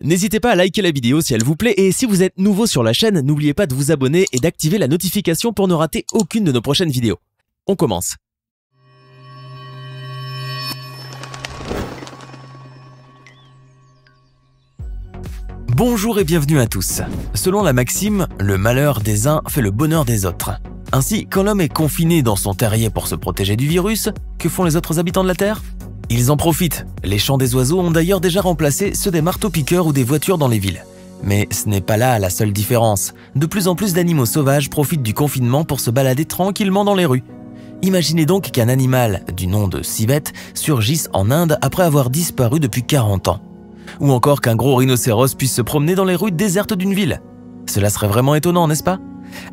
N'hésitez pas à liker la vidéo si elle vous plaît et si vous êtes nouveau sur la chaîne, n'oubliez pas de vous abonner et d'activer la notification pour ne rater aucune de nos prochaines vidéos. On commence. Bonjour et bienvenue à tous. Selon la maxime, le malheur des uns fait le bonheur des autres. Ainsi, quand l'homme est confiné dans son terrier pour se protéger du virus, que font les autres habitants de la Terre? Ils en profitent. Les chants des oiseaux ont d'ailleurs déjà remplacé ceux des marteaux-piqueurs ou des voitures dans les villes. Mais ce n'est pas là la seule différence. De plus en plus d'animaux sauvages profitent du confinement pour se balader tranquillement dans les rues. Imaginez donc qu'un animal du nom de civette surgisse en Inde après avoir disparu depuis 40 ans. Ou encore qu'un gros rhinocéros puisse se promener dans les rues désertes d'une ville. Cela serait vraiment étonnant, n'est-ce pas?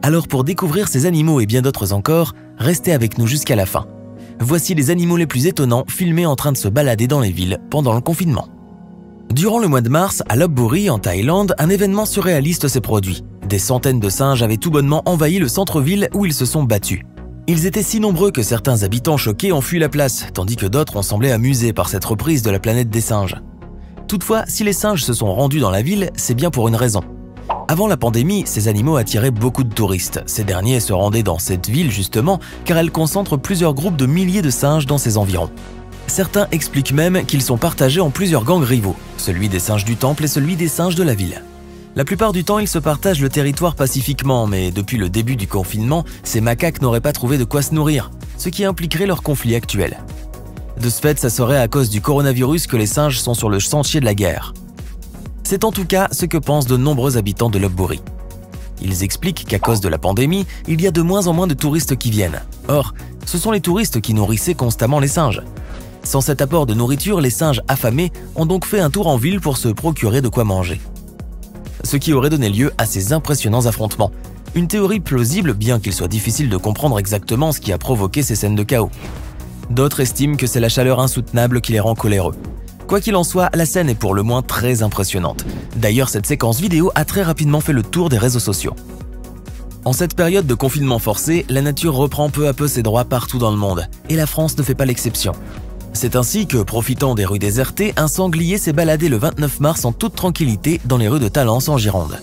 Alors pour découvrir ces animaux et bien d'autres encore, restez avec nous jusqu'à la fin. Voici les animaux les plus étonnants filmés en train de se balader dans les villes pendant le confinement. Durant le mois de mars, à Lopburi, en Thaïlande, un événement surréaliste s'est produit. Des centaines de singes avaient tout bonnement envahi le centre-ville où ils se sont battus. Ils étaient si nombreux que certains habitants choqués ont fui la place, tandis que d'autres ont semblé amusés par cette reprise de la planète des singes. Toutefois, si les singes se sont rendus dans la ville, c'est bien pour une raison. Avant la pandémie, ces animaux attiraient beaucoup de touristes. Ces derniers se rendaient dans cette ville justement car elle concentre plusieurs groupes de milliers de singes dans ses environs. Certains expliquent même qu'ils sont partagés en plusieurs gangs rivaux, celui des singes du temple et celui des singes de la ville. La plupart du temps, ils se partagent le territoire pacifiquement, mais depuis le début du confinement, ces macaques n'auraient pas trouvé de quoi se nourrir, ce qui impliquerait leur conflit actuel. De ce fait, ça serait à cause du coronavirus que les singes sont sur le sentier de la guerre. C'est en tout cas ce que pensent de nombreux habitants de Lopburi. Ils expliquent qu'à cause de la pandémie, il y a de moins en moins de touristes qui viennent. Or, ce sont les touristes qui nourrissaient constamment les singes. Sans cet apport de nourriture, les singes affamés ont donc fait un tour en ville pour se procurer de quoi manger. Ce qui aurait donné lieu à ces impressionnants affrontements. Une théorie plausible, bien qu'il soit difficile de comprendre exactement ce qui a provoqué ces scènes de chaos. D'autres estiment que c'est la chaleur insoutenable qui les rend coléreux. Quoi qu'il en soit, la scène est pour le moins très impressionnante. D'ailleurs, cette séquence vidéo a très rapidement fait le tour des réseaux sociaux. En cette période de confinement forcé, la nature reprend peu à peu ses droits partout dans le monde, et la France ne fait pas l'exception. C'est ainsi que, profitant des rues désertées, un sanglier s'est baladé le 29 mars en toute tranquillité dans les rues de Talence en Gironde.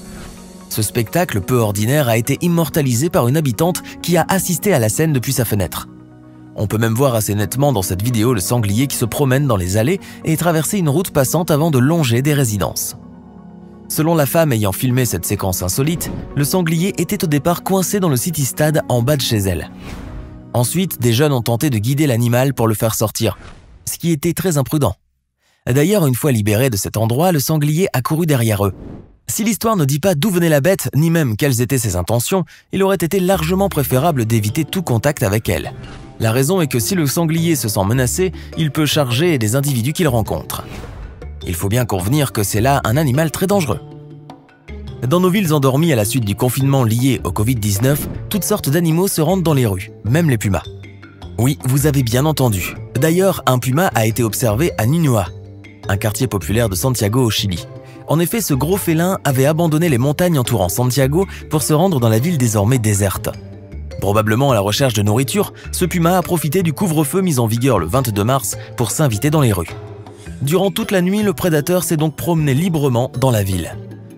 Ce spectacle peu ordinaire a été immortalisé par une habitante qui a assisté à la scène depuis sa fenêtre. On peut même voir assez nettement dans cette vidéo le sanglier qui se promène dans les allées et traverser une route passante avant de longer des résidences. Selon la femme ayant filmé cette séquence insolite, le sanglier était au départ coincé dans le city-stade en bas de chez elle. Ensuite, des jeunes ont tenté de guider l'animal pour le faire sortir, ce qui était très imprudent. D'ailleurs, une fois libéré de cet endroit, le sanglier a couru derrière eux. Si l'histoire ne dit pas d'où venait la bête, ni même quelles étaient ses intentions, il aurait été largement préférable d'éviter tout contact avec elle. La raison est que si le sanglier se sent menacé, il peut charger des individus qu'il rencontre. Il faut bien convenir que c'est là un animal très dangereux. Dans nos villes endormies à la suite du confinement lié au Covid-19, toutes sortes d'animaux se rendent dans les rues, même les pumas. Oui, vous avez bien entendu. D'ailleurs, un puma a été observé à Ñuñoa, un quartier populaire de Santiago au Chili. En effet, ce gros félin avait abandonné les montagnes entourant Santiago pour se rendre dans la ville désormais déserte. Probablement à la recherche de nourriture, ce puma a profité du couvre-feu mis en vigueur le 22 mars pour s'inviter dans les rues. Durant toute la nuit, le prédateur s'est donc promené librement dans la ville.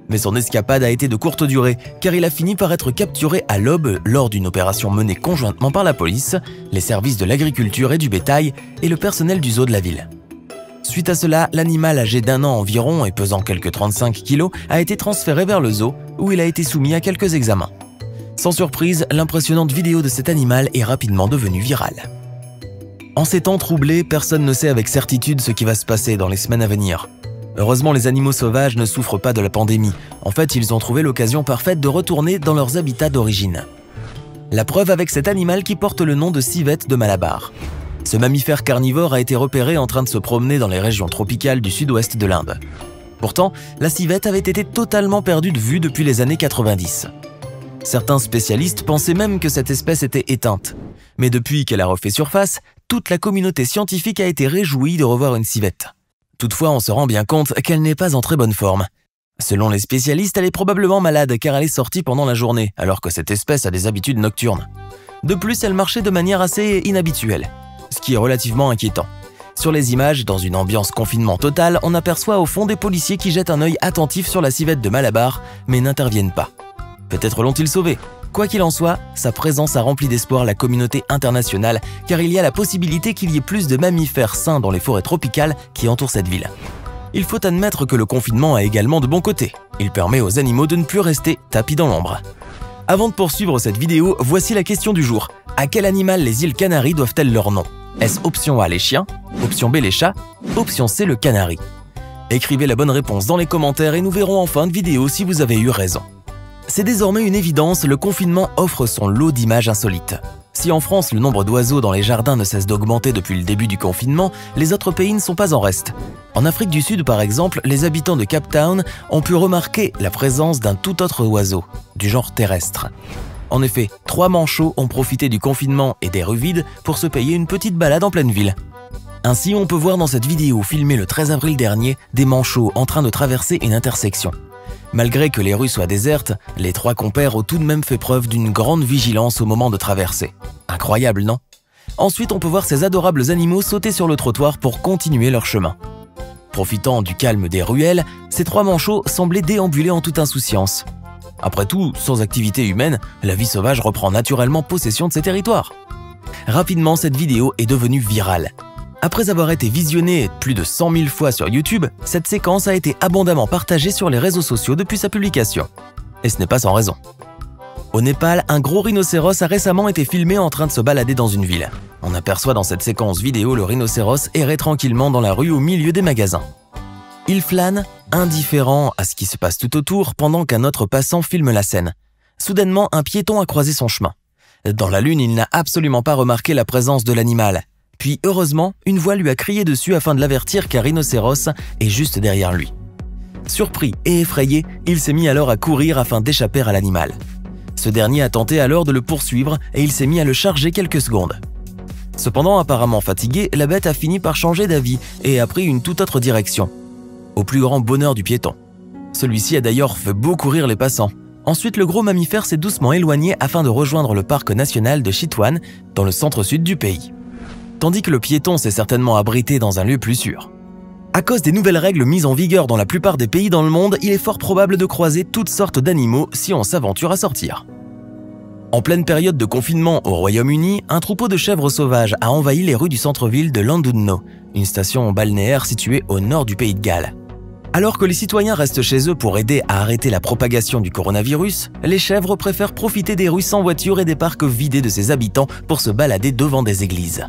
Mais son escapade a été de courte durée, car il a fini par être capturé à l'aube lors d'une opération menée conjointement par la police, les services de l'agriculture et du bétail et le personnel du zoo de la ville. Suite à cela, l'animal âgé d'1 an environ et pesant quelques 35 kg a été transféré vers le zoo, où il a été soumis à quelques examens. Sans surprise, l'impressionnante vidéo de cet animal est rapidement devenue virale. En ces temps troublés, personne ne sait avec certitude ce qui va se passer dans les semaines à venir. Heureusement, les animaux sauvages ne souffrent pas de la pandémie. En fait, ils ont trouvé l'occasion parfaite de retourner dans leurs habitats d'origine. La preuve avec cet animal qui porte le nom de civette de Malabar. Ce mammifère carnivore a été repéré en train de se promener dans les régions tropicales du sud-ouest de l'Inde. Pourtant, la civette avait été totalement perdue de vue depuis les années 90. Certains spécialistes pensaient même que cette espèce était éteinte. Mais depuis qu'elle a refait surface, toute la communauté scientifique a été réjouie de revoir une civette. Toutefois, on se rend bien compte qu'elle n'est pas en très bonne forme. Selon les spécialistes, elle est probablement malade car elle est sortie pendant la journée, alors que cette espèce a des habitudes nocturnes. De plus, elle marchait de manière assez inhabituelle, ce qui est relativement inquiétant. Sur les images, dans une ambiance confinement totale, on aperçoit au fond des policiers qui jettent un œil attentif sur la civette de Malabar, mais n'interviennent pas. Peut-être l'ont-ils sauvé. Quoi qu'il en soit, sa présence a rempli d'espoir la communauté internationale, car il y a la possibilité qu'il y ait plus de mammifères sains dans les forêts tropicales qui entourent cette ville. Il faut admettre que le confinement a également de bons côtés. Il permet aux animaux de ne plus rester tapis dans l'ombre. Avant de poursuivre cette vidéo, voici la question du jour. À quel animal les îles Canaries doivent-elles leur nom? Est-ce option A les chiens, option B les chats, option C le canari? Écrivez la bonne réponse dans les commentaires et nous verrons en fin de vidéo si vous avez eu raison. C'est désormais une évidence, le confinement offre son lot d'images insolites. Si en France le nombre d'oiseaux dans les jardins ne cesse d'augmenter depuis le début du confinement, les autres pays ne sont pas en reste. En Afrique du Sud par exemple, les habitants de Cape Town ont pu remarquer la présence d'un tout autre oiseau, du genre terrestre. En effet, 3 manchots ont profité du confinement et des rues vides pour se payer une petite balade en pleine ville. Ainsi, on peut voir dans cette vidéo filmée le 13 avril dernier des manchots en train de traverser une intersection. Malgré que les rues soient désertes, les 3 compères ont tout de même fait preuve d'une grande vigilance au moment de traverser. Incroyable, non? Ensuite, on peut voir ces adorables animaux sauter sur le trottoir pour continuer leur chemin. Profitant du calme des ruelles, ces 3 manchots semblaient déambuler en toute insouciance. Après tout, sans activité humaine, la vie sauvage reprend naturellement possession de ces territoires. Rapidement, cette vidéo est devenue virale. Après avoir été visionnée plus de 100 000 fois sur YouTube, cette séquence a été abondamment partagée sur les réseaux sociaux depuis sa publication. Et ce n'est pas sans raison. Au Népal, un gros rhinocéros a récemment été filmé en train de se balader dans une ville. On aperçoit dans cette séquence vidéo le rhinocéros errer tranquillement dans la rue au milieu des magasins. Il flâne, indifférent à ce qui se passe tout autour pendant qu'un autre passant filme la scène. Soudainement, un piéton a croisé son chemin. Dans la lune, il n'a absolument pas remarqué la présence de l'animal. Puis, heureusement, une voix lui a crié dessus afin de l'avertir qu'un rhinocéros est juste derrière lui. Surpris et effrayé, il s'est mis alors à courir afin d'échapper à l'animal. Ce dernier a tenté alors de le poursuivre et il s'est mis à le charger quelques secondes. Cependant, apparemment fatigué, la bête a fini par changer d'avis et a pris une toute autre direction, au plus grand bonheur du piéton. Celui-ci a d'ailleurs fait beaucoup rire les passants. Ensuite, le gros mammifère s'est doucement éloigné afin de rejoindre le parc national de Chitwan, dans le centre-sud du pays. Tandis que le piéton s'est certainement abrité dans un lieu plus sûr. À cause des nouvelles règles mises en vigueur dans la plupart des pays dans le monde, il est fort probable de croiser toutes sortes d'animaux si on s'aventure à sortir. En pleine période de confinement au Royaume-Uni, un troupeau de chèvres sauvages a envahi les rues du centre-ville de Llandudno, une station balnéaire située au nord du pays de Galles. Alors que les citoyens restent chez eux pour aider à arrêter la propagation du coronavirus, les chèvres préfèrent profiter des rues sans voiture et des parcs vidés de ses habitants pour se balader devant des églises.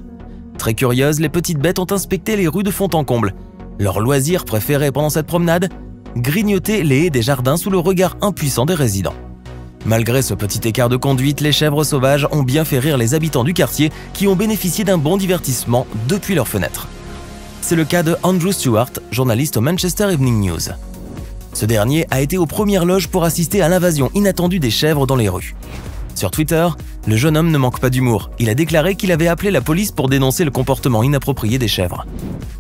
Très curieuses, les petites bêtes ont inspecté les rues de fond en comble. Leur loisir préféré pendant cette promenade? Grignoter les haies des jardins sous le regard impuissant des résidents. Malgré ce petit écart de conduite, les chèvres sauvages ont bien fait rire les habitants du quartier qui ont bénéficié d'un bon divertissement depuis leurs fenêtres. C'est le cas de Andrew Stewart, journaliste au Manchester Evening News. Ce dernier a été aux premières loges pour assister à l'invasion inattendue des chèvres dans les rues. Sur Twitter, le jeune homme ne manque pas d'humour. Il a déclaré qu'il avait appelé la police pour dénoncer le comportement inapproprié des chèvres.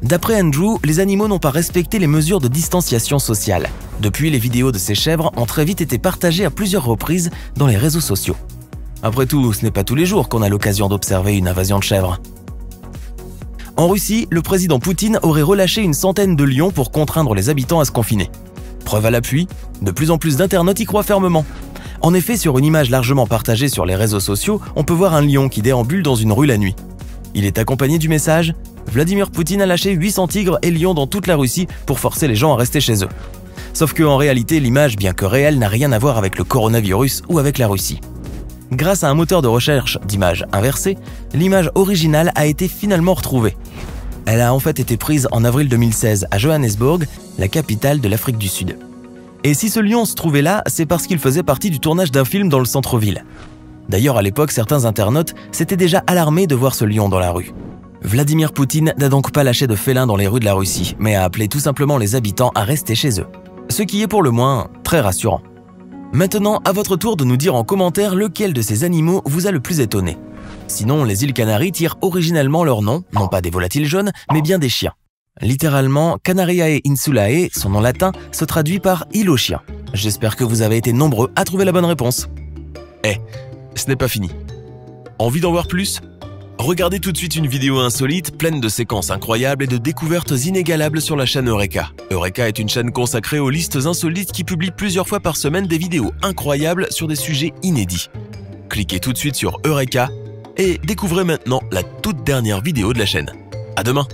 D'après Andrew, les animaux n'ont pas respecté les mesures de distanciation sociale. Depuis, les vidéos de ces chèvres ont très vite été partagées à plusieurs reprises dans les réseaux sociaux. Après tout, ce n'est pas tous les jours qu'on a l'occasion d'observer une invasion de chèvres. En Russie, le président Poutine aurait relâché une centaine de lions pour contraindre les habitants à se confiner. Preuve à l'appui, de plus en plus d'internautes y croient fermement. En effet, sur une image largement partagée sur les réseaux sociaux, on peut voir un lion qui déambule dans une rue la nuit. Il est accompagné du message « Vladimir Poutine a lâché 800 tigres et lions dans toute la Russie pour forcer les gens à rester chez eux ». Sauf qu'en réalité, l'image, bien que réelle, n'a rien à voir avec le coronavirus ou avec la Russie. Grâce à un moteur de recherche d'images inversée, l'image originale a été finalement retrouvée. Elle a en fait été prise en avril 2016 à Johannesburg, la capitale de l'Afrique du Sud. Et si ce lion se trouvait là, c'est parce qu'il faisait partie du tournage d'un film dans le centre-ville. D'ailleurs, à l'époque, certains internautes s'étaient déjà alarmés de voir ce lion dans la rue. Vladimir Poutine n'a donc pas lâché de félins dans les rues de la Russie, mais a appelé tout simplement les habitants à rester chez eux. Ce qui est pour le moins très rassurant. Maintenant, à votre tour de nous dire en commentaire lequel de ces animaux vous a le plus étonné. Sinon, les îles Canaries tirent originellement leur nom, non pas des volatiles jaunes, mais bien des chiens. Littéralement, Canariae Insulae, son nom latin, se traduit par « île aux chiens ». J'espère que vous avez été nombreux à trouver la bonne réponse. Ce n'est pas fini. Envie d'en voir plus? Regardez tout de suite une vidéo insolite, pleine de séquences incroyables et de découvertes inégalables sur la chaîne Eureka. Eureka est une chaîne consacrée aux listes insolites qui publie plusieurs fois par semaine des vidéos incroyables sur des sujets inédits. Cliquez tout de suite sur Eureka et découvrez maintenant la toute dernière vidéo de la chaîne. À demain!